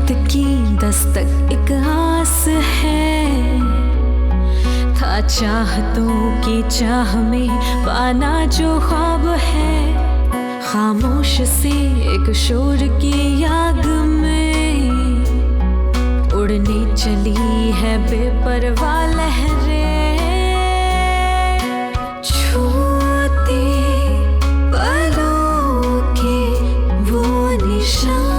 वक्त की दस्तक एक आस है, था चाहतों की चाह में पाना जो ख्वाब है। खामोश सी एक शोर की आग में उड़ने चली है बेपरवाह लहरें, छूते पलों के वो निशान,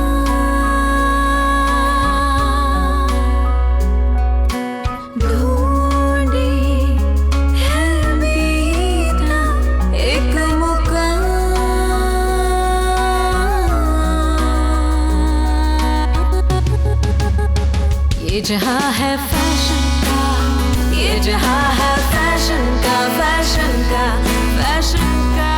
ये जहां है फैशन का, ये जहां है फैशन का, फैशन का, फैशन का।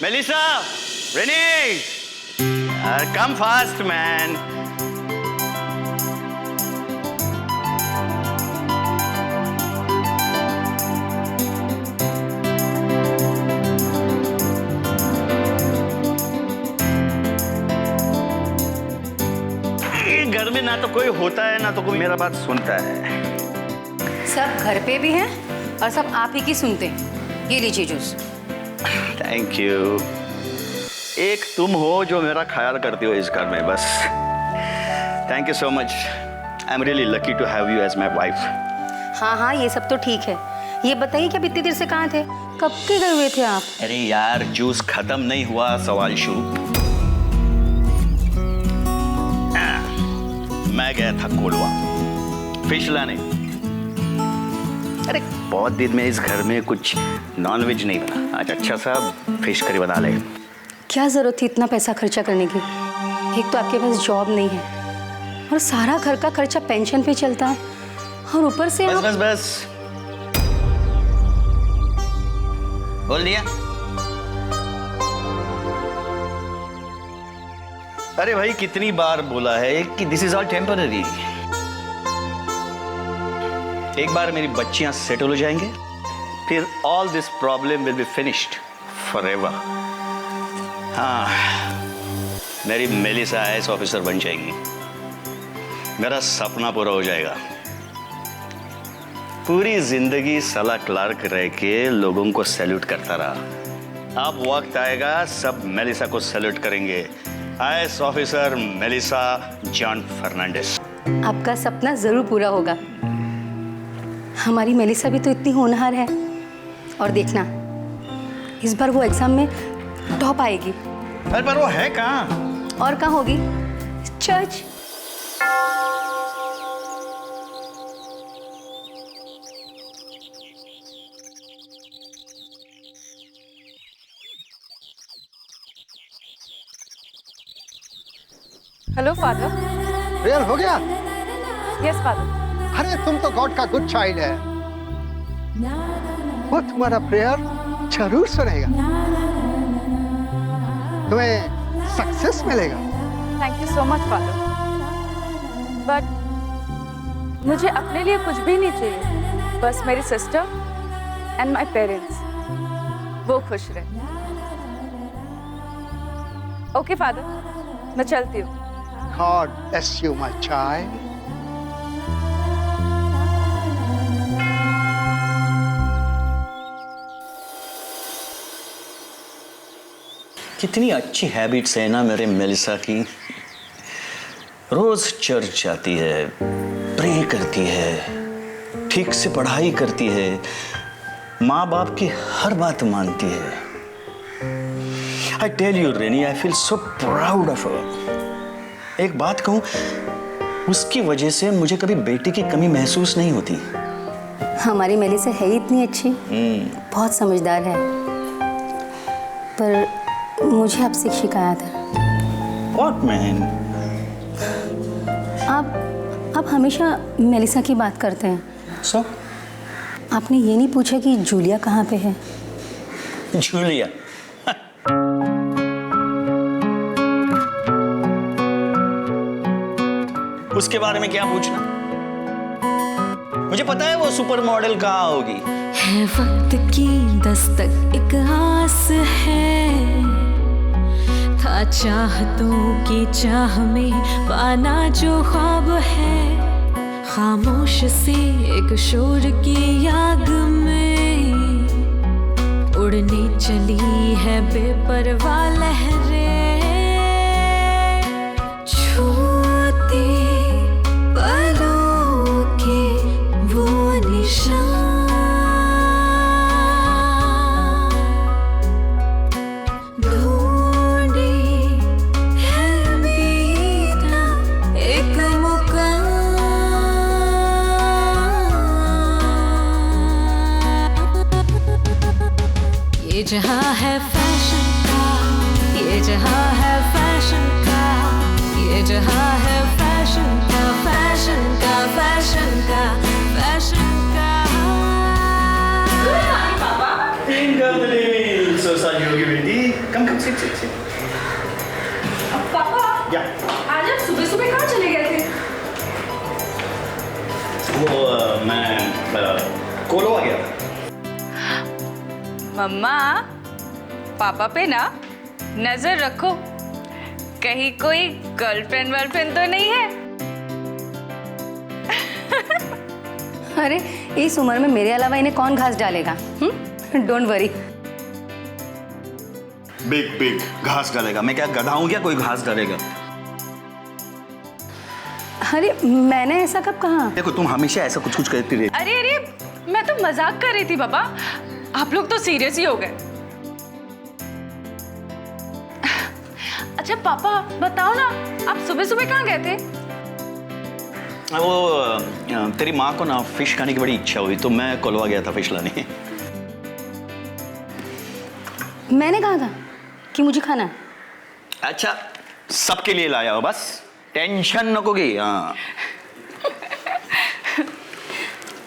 Melissa, Renee, come fast, man. घर में ना तो कोई होता है ना तो कोई मेरा बात सुनता है। सब घर पे भी हैं और सब आप ही की सुनते हैं। ये लीजिए जूस। Thank you. एक तुम हो जो मेरा ख्याल करती हो इस घर में, बस। Thank you so much. I am really lucky to have you as my wife. हाँ हाँ, ये सब तो ठीक है। ये बताइए कि आप इतनी देर से कहाँ थे? कब के गए हुए थे आप? अरे यार, जूस खत्म नहीं हुआ, सवाल शुरू। मैं गया था कोलवा फिश लाने। अरे बहुत दिन में इस घर में कुछ नॉनवेज नहीं बना, आज अच्छा सा फिश करी बना ले। क्या जरूरत थी इतना पैसा खर्चा करने की? एक तो आपके पास जॉब नहीं है और सारा घर का खर्चा पेंशन पे चलता है, और ऊपर से बस बस बस बोल दिया। अरे भाई, कितनी बार बोला है कि दिस इज ऑल टेम्पररी। एक बार मेरी बच्चियां सेटल हो जाएंगे, फिर all this problem will be finished forever. हाँ, मेरी मेलिसा आईएएस ऑफिसर बन जाएगी, मेरा सपना पूरा हो जाएगा। पूरी जिंदगी साला क्लार्क रह के लोगों को सैल्यूट करता रहा। अब वक्त आएगा सब मेलिसा को सैल्यूट करेंगे। IAS officer Melissa John Fernandes. आपका सपना जरूर पूरा होगा। हमारी मेलिसा भी तो इतनी होनहार है, और देखना इस बार वो एग्जाम में टॉप आएगी। अरे पर वो है कहाँ? और कहाँ होगी? चर्च। Hello father. प्रेयर हो गया? Yes father. अरे तुम तो गॉड का गुड चाइल्ड है, वो तुम्हारा प्रेयर जरूर सुनेगा, तुम्हें सक्सेस मिलेगा। Thank you so much father, but मुझे अपने लिए कुछ भी नहीं चाहिए, बस मेरी सिस्टर एंड माय पेरेंट्स वो खुश रहे। ओके फादर, मैं चलती हूँ। God bless you, my child. कितनी अच्छी हैबिट्स है ना मेरे मेलिसा की। रोज चर्च जाती है, प्रे करती है, ठीक से पढ़ाई करती है, माँ बाप की हर बात मानती है। I tell you Renee, I feel so proud of her. एक बात कहूं, उसकी वजह से मुझे कभी बेटी की कमी महसूस नहीं होती। हमारी मेलिसा है ही इतनी अच्छी, बहुत समझदार है। पर मुझे आपसे एक शिकायत है। What man? आप हमेशा मेलिसा की बात करते हैं। So? आपने ये नहीं पूछा कि जूलिया कहाँ पे है? जूलिया? उसके बारे में क्या पूछना? मुझे पता है वो सुपर मॉडल कहाँ होगी। है वक्त की दस्तक एक आस है, था चाहतों की चाह में पाना जो ख्वाब है, खामोश से एक शोर की आग में उड़ने चली है बेपरवाह लहरें, छूते पलों के वो निशान, ढूंढे है बीता एक मुकाम। ये जहां है फैशन का, ये जहां है फैशन का, ये जहां है फैशन का, फैशन का, फैशन का, फैशन का। So sorry होगी बेटी। Come sit. पापा, या आज आप सुबह सुबह कहाँ चले गए थे? वो मैं कोलो आ गया था। मम्मा, पापा पे ना नजर रखो, कहीं कोई गर्लफ्रेंड वर्लफ्रेंड तो नहीं है। अरे इस उम्र में मेरे अलावा इन्हें कौन घास डालेगा? Don't worry. बिग घास डालेगा? मैं क्या गधा हूं क्या कोई घास डालेगा? अरे मैंने ऐसा कब कहा? देखो तुम हमेशा ऐसा कुछ करती रहती। अरे मैं तो मजाक कर रही थी बाबा, आप लोग तो सीरियस ही हो गए। अच्छा पापा बताओ ना, आप सुबह सुबह कहाँ गए थे? वो तेरी माँ को ना फिश खाने की बड़ी इच्छा हुई तो मैं कोलवा गया था फिश लाने। मैंने कहा था कि मुझे खाना है। अच्छा सबके लिए लाया हो, बस टेंशन नको की। हाँ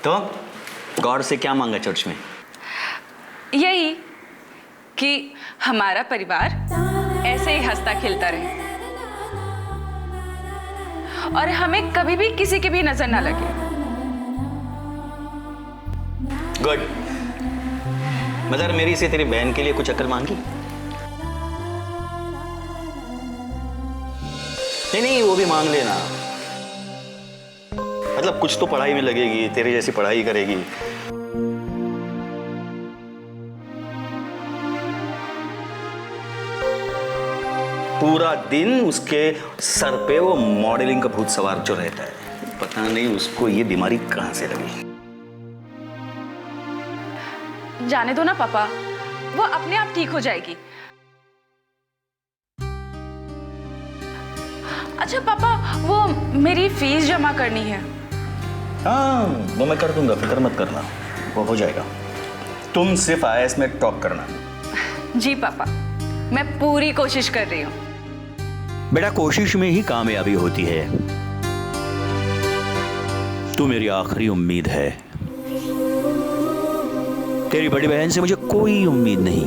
तो गॉड से क्या मांगा चर्च में? यही कि हमारा परिवार ऐसे ही हंसता खेलता रहे और हमें कभी भी किसी की भी नजर ना लगे। गुड। मदर मेरी से तेरी बहन के लिए कुछ अकल मांगी? नहीं वो भी मांग लेना, मतलब कुछ तो पढ़ाई में लगेगी, तेरे जैसी पढ़ाई करेगी। पूरा दिन उसके सर पे वो मॉडलिंग का भूत सवार जो रहता है, पता नहीं उसको ये बीमारी कहां से लगी। जाने दो ना पापा, वो अपने आप ठीक हो जाएगी। अच्छा पापा, वो मेरी फीस जमा करनी है। हाँ वो मैं कर दूंगा, फिक्र मत करना, वो हो जाएगा। तुम सिर्फ IAS में टॉप करना। जी पापा, मैं पूरी कोशिश कर रही हूँ। बेटा कोशिश में ही कामयाबी होती है। तू मेरी आखिरी उम्मीद है। तेरी बड़ी बहन से मुझे कोई उम्मीद नहीं।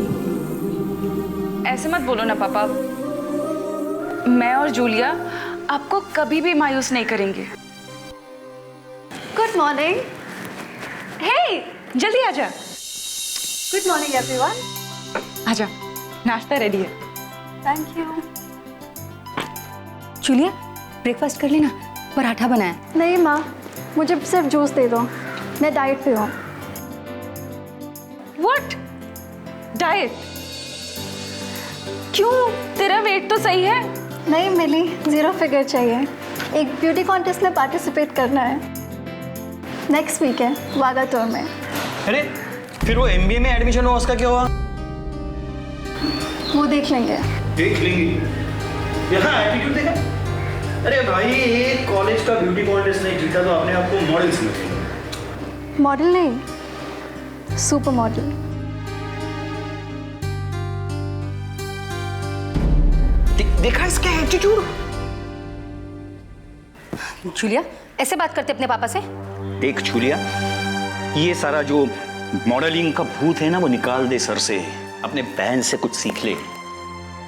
ऐसे मत बोलो ना पापा, मैं और जूलिया आपको कभी भी मायूस नहीं करेंगे। Good morning. हे जल्दी आजा। Good morning everyone. आजा, नाश्ता रेडी है। Thank you. जूलिया ब्रेकफास्ट कर लेना, पराठा बनाया। नहीं माँ, मुझे सिर्फ जूस दे दो, मैं डाइट पे हूँ। व्हाट? डाइट? क्यों? तेरा वेट तो सही है। नहीं मिली, 0 फिगर चाहिए। एक ब्यूटी कॉन्टेस्ट में पार्टिसिपेट करना है, नेक्स्ट वीक है वागातोर में। अरे फिर वो एमबीए में एडमिशन हुआ, उसका क्या हुआ? वो देख लेंगे। देख लेंगे। यहाँ एटीट्यूड देखा? अरे भाई, एक कॉलेज का ब्यूटी कॉन्टेस्ट नहीं जीता तो अपने आप को मॉडल समझेगा। मॉडल नहीं, सुपर मॉडल। देखा इसका एटीट्यूड? जूलिया, ऐसे बात करते अपने पापा से? देख जूलिया, ये सारा जो मॉडलिंग का भूत है ना, वो निकाल दे सर से। अपने बहन से कुछ सीख ले।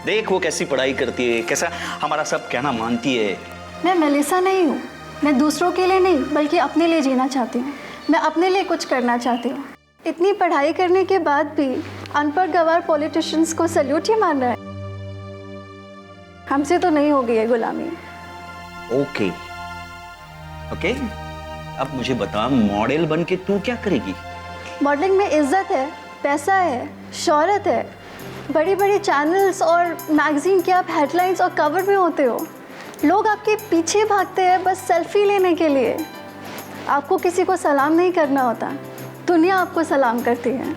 देख वो कैसी पढ़ाई करती है, कैसा हमारा सब कहना मानती है। मैं मेलिसा नहीं हूँ। मैं दूसरों के लिए नहीं बल्कि अपने लिए जीना चाहती हूँ। मैं अपने लिए कुछ करना चाहती हूँ। इतनी पढ़ाई करने के बाद भी अनपढ़ गवार पॉलिटिशियंस को सैल्यूट ही मान रहा है। हमसे तो नहीं होगी ये गुलामी। ओके ओके, अब मुझे बता, मॉडल बन के तू क्या करेगी? मॉडलिंग में इज्जत है, पैसा है, शोहरत है। बड़ी बड़ी चैनल्स और मैगजीन के आप हेडलाइंस और कवर में होते हो। लोग आपके पीछे भागते हैं बस सेल्फी लेने के लिए। आपको किसी को सलाम नहीं करना होता, दुनिया आपको सलाम करती है।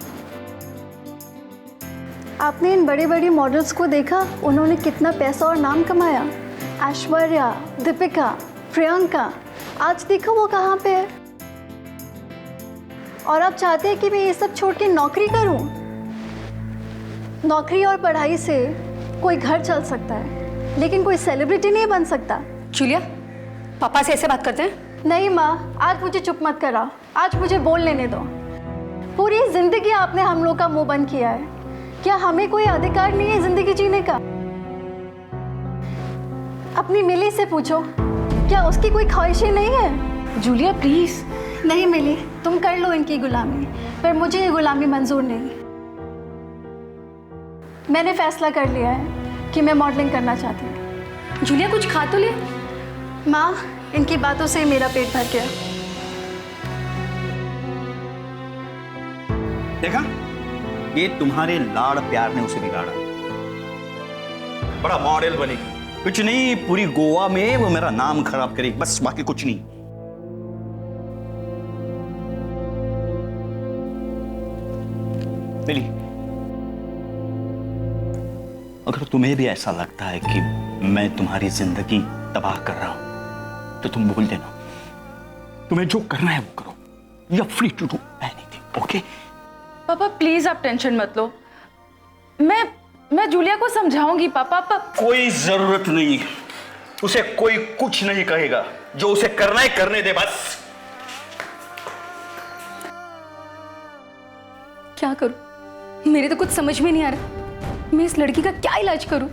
आपने इन बड़ी बड़ी मॉडल्स को देखा, उन्होंने कितना पैसा और नाम कमाया। ऐश्वर्या, दीपिका, प्रियंका, आज देखो वो कहाँ पे है। और आप चाहते हैं कि मैं ये सब छोड़ के नौकरी करूं? नौकरी और पढ़ाई से कोई घर चल सकता है, लेकिन कोई सेलिब्रिटी नहीं बन सकता। जूलिया, पापा से ऐसे बात करते हैं? नहीं माँ, आज मुझे चुप मत कराओ। आज मुझे बोल लेने दो। पूरी जिंदगी आपने हम लोग का मुंह बंद किया है। क्या हमें कोई अधिकार नहीं है जिंदगी जीने का? अपनी मिली से पूछो, क्या उसकी कोई ख्वाहिशें नहीं है? Julia please. नहीं मिली, तुम कर लो इनकी गुलामी, पर मुझे ये गुलामी मंजूर नहीं। मैंने फैसला कर लिया है कि मैं मॉडलिंग करना चाहती हूँ। जूलिया, कुछ खा तो ले। माँ, इनकी बातों से मेरा पेट भर गया। देखा, ये तुम्हारे लाड़ प्यार ने उसे बिगाड़ा। बड़ा मॉडल बनेगी, कुछ नहीं, पूरी गोवा में वो मेरा नाम खराब करेगी, बस, बाकी कुछ नहीं। मिली, अगर तुम्हें भी ऐसा लगता है कि मैं तुम्हारी जिंदगी तबाह कर रहा हूं, तो तुम बोल देना। तुम्हें जो करना है वो करो। You are free to do anything, okay? पापा प्लीज आप टेंशन मत लो। मैं जूलिया को समझाऊंगी पापा। कोई जरूरत नहीं, उसे कोई कुछ नहीं कहेगा। जो उसे करना है करने दे, बस। क्या करूं? मेरे तो कुछ समझ में नहीं आ रहा। मैं इस लड़की का क्या इलाज करूं?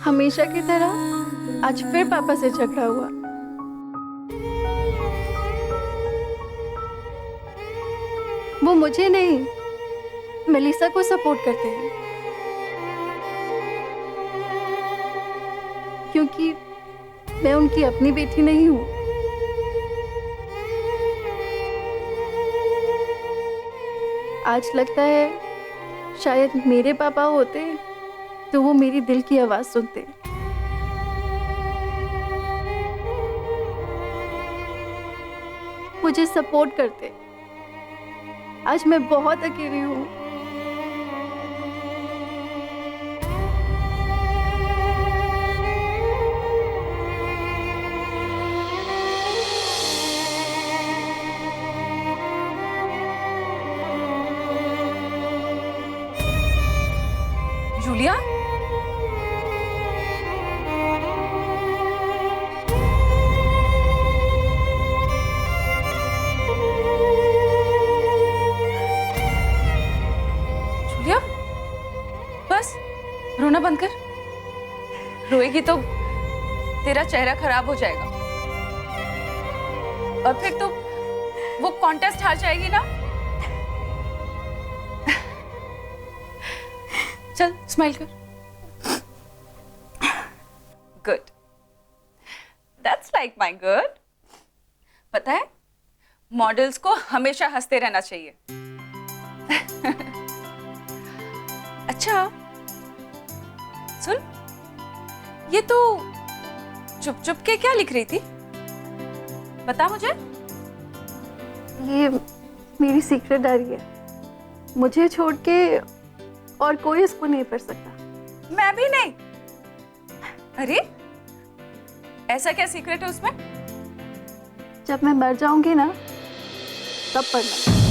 हमेशा की तरह आज फिर पापा से झगड़ा हुआ। वो मुझे नहीं, मेलिसा को सपोर्ट करते हैं, क्योंकि मैं उनकी अपनी बेटी नहीं हूं। आज लगता है शायद मेरे पापा होते तो वो मेरी दिल की आवाज सुनते। मुझे सपोर्ट करते। आज मैं बहुत अकेली हूँ। जूलिया, बंद कर। रोएगी तो तेरा चेहरा खराब हो जाएगा और फिर तो वो कॉन्टेस्ट हार जाएगी ना। चल स्माइल कर। Good, that's like my good. पता है मॉडल्स को हमेशा हंसते रहना चाहिए। अच्छा सुन, ये तो चुप चुप के क्या लिख रही थी? बता मुझे। ये मेरी सीक्रेट डायरी है, मुझे छोड़ के और कोई इसको नहीं पढ़ सकता। मैं भी नहीं। अरे ऐसा क्या सीक्रेट है उसमें? जब मैं मर जाऊंगी ना तब पढ़ना।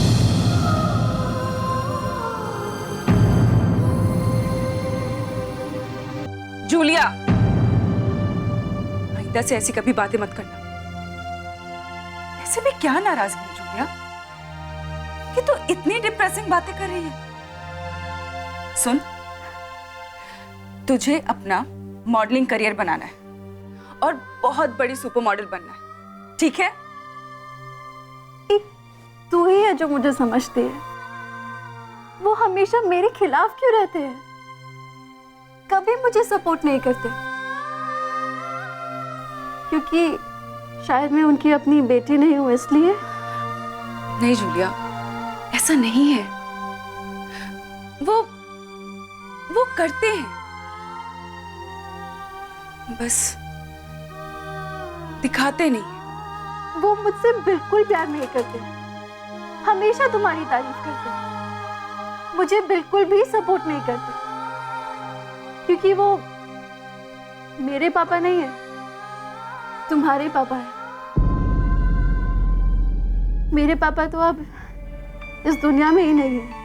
जूलिया, आइंदा से ऐसी कभी बातें मत करना। ऐसे में क्या नाराजगी है जूलिया कि तू इतनी डिप्रेसिंग बातें कर रही है? सुन, तुझे अपना मॉडलिंग करियर बनाना है और बहुत बड़ी सुपर मॉडल बनना है, ठीक है? एक तू ही है जो मुझे समझती है। वो हमेशा मेरे खिलाफ क्यों रहते हैं? कभी मुझे सपोर्ट नहीं करते, क्योंकि शायद मैं उनकी अपनी बेटी नहीं हूं इसलिए। नहीं जूलिया, ऐसा नहीं है। वो करते हैं, बस दिखाते नहीं। वो मुझसे बिल्कुल प्यार नहीं करते, हमेशा तुम्हारी तारीफ करते, मुझे बिल्कुल भी सपोर्ट नहीं करते, क्योंकि वो मेरे पापा नहीं है, तुम्हारे पापा है। मेरे पापा तो अब इस दुनिया में ही नहीं है।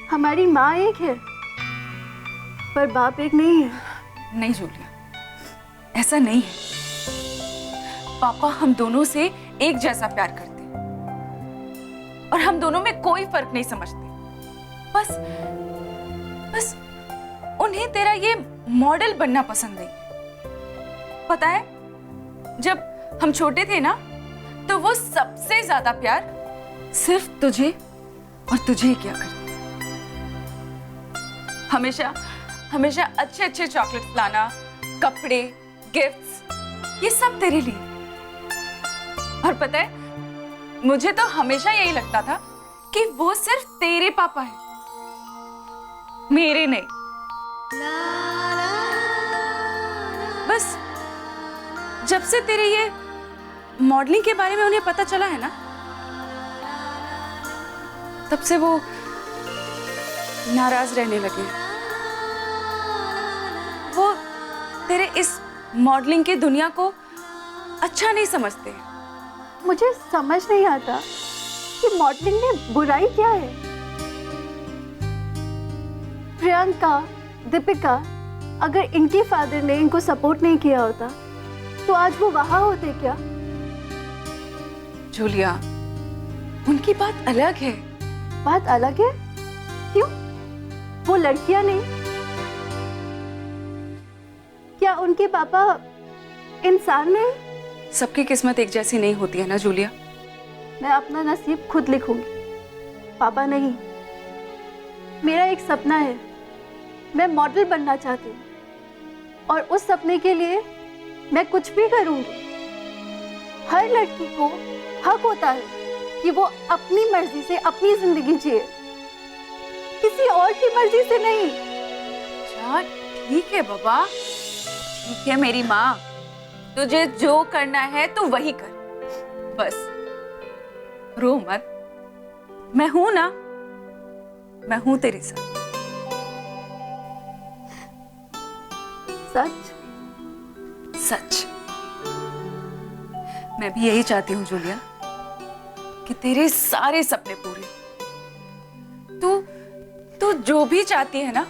हमारी माँ एक है पर बाप एक नहीं है। नहीं जूलिया, ऐसा नहीं है। पापा हम दोनों से एक जैसा प्यार करते हैं और हम दोनों में कोई फर्क नहीं समझते। बस उन्हें तेरा ये मॉडल बनना पसंद नहीं। पता है, जब हम छोटे थे ना तो वो सबसे ज्यादा प्यार सिर्फ तुझे और तुझे ही किया करते। हमेशा अच्छे अच्छे चॉकलेट्स लाना, कपड़े, गिफ्ट्स, ये सब तेरे लिए। और पता है, मुझे तो हमेशा यही लगता था कि वो सिर्फ तेरे पापा है, मेरे नहीं। बस जब से तेरे ये मॉडलिंग के बारे में उन्हें पता चला है ना, तब से वो नाराज रहने लगे। वो तेरे इस मॉडलिंग की दुनिया को अच्छा नहीं समझते। मुझे समझ नहीं आता कि मॉडलिंग में बुराई क्या है। प्रियंका, दीपिका, अगर इनके फादर ने इनको सपोर्ट नहीं किया होता तो आज वो वहां होते क्या? जूलिया, उनकी बात अलग है। बात अलग है? क्यों? वो लड़कियां नहीं? क्या उनके पापा इंसान नहीं? सबकी किस्मत एक जैसी नहीं होती है ना जूलिया। मैं अपना नसीब खुद लिखूंगी, पापा नहीं। मेरा एक सपना है, मैं मॉडल बनना चाहती हूँ और उस सपने के लिए मैं कुछ भी करूंगी। हर लड़की को हक होता है कि वो अपनी मर्जी से अपनी जिंदगी जिए, किसी और की मर्जी से नहीं। अच्छा ठीक है बाबा, ठीक है मेरी माँ, तुझे जो करना है तू वही कर, बस रो मत। मैं हूं ना, मैं हूं तेरे साथ। सच? सच। मैं भी यही चाहती हूँ जूलिया कि तेरे सारे सपने पूरे। तू जो भी चाहती है ना,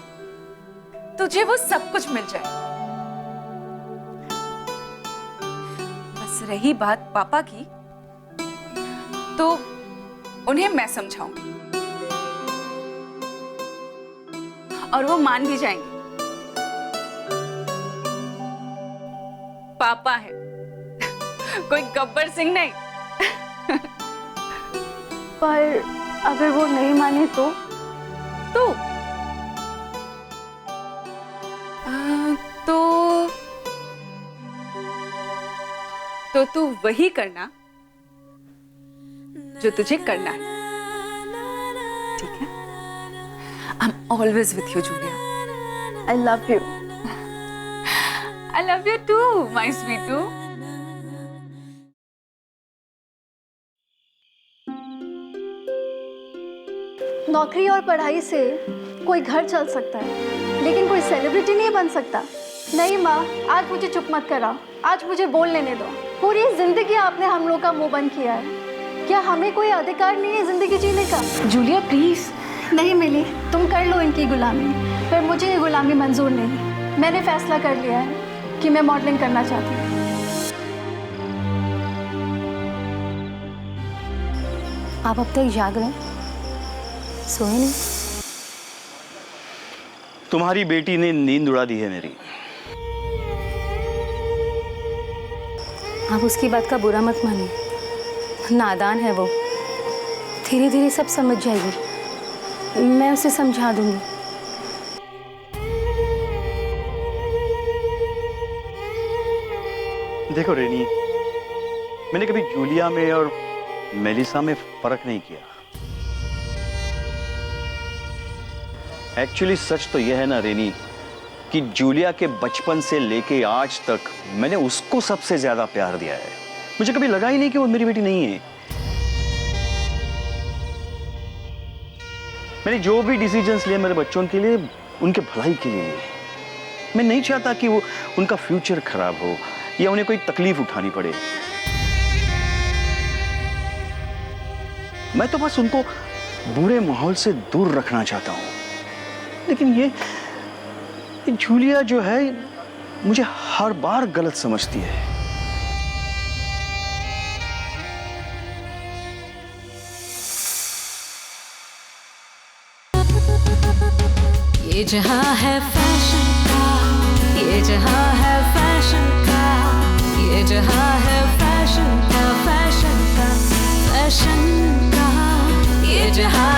तुझे वो सब कुछ मिल जाए। बस रही बात पापा की, तो उन्हें मैं समझाऊंगी और वो मान भी जाएंगे। पापा है, कोई गब्बर सिंह नहीं। पर अगर वो नहीं माने तो तो तू वही करना जो तुझे करना है, ठीक है? I'm always with you, Julia. I love you. I love you too, my sweetu. नौकरी और पढ़ाई से कोई घर चल सकता है, लेकिन कोई सेलिब्रिटी नहीं बन सकता। नहीं माँ, आज मुझे चुप मत कराओ, आज मुझे बोल लेने दो। पूरी जिंदगी आपने हम लोग का मुंह बंद किया है। क्या हमें कोई अधिकार नहीं है जिंदगी जीने का? Julia please. नहीं मिली, तुम कर लो इनकी गुलामी, पर मुझे ये गुलामी मंजूर नहीं। मैंने फैसला कर लिया है कि मैं मॉडलिंग करना चाहती हूँ। आप अब तक जाग रहे हैं, सोए नहीं? तुम्हारी बेटी ने नींद उड़ा दी है मेरी। आप उसकी बात का बुरा मत मानिए, नादान है वो, धीरे धीरे सब समझ जाएगी। मैं उसे समझा दूंगी। देखो रेनी, मैंने कभी जूलिया में और मेलिसा में फर्क नहीं किया। एक्चुअली सच तो यह है ना रेनी कि जूलिया के बचपन से लेके आज तक मैंने उसको सबसे ज्यादा प्यार दिया है। मुझे कभी लगा ही नहीं कि वो मेरी बेटी नहीं है। मैंने जो भी डिसीजंस लिए मेरे बच्चों के लिए, उनके भलाई के लिए लिए। मैं नहीं चाहता कि वो उनका फ्यूचर खराब हो या उन्हें कोई तकलीफ उठानी पड़े। मैं तो बस उनको बुरे माहौल से दूर रखना चाहता हूं। लेकिन ये जूलिया जो है मुझे हर बार गलत समझती है। ये जहां है फैशन का, ये जहां है फैशन का, ये जहां है फैशन का, फैशन का, फैशन का, ये जहां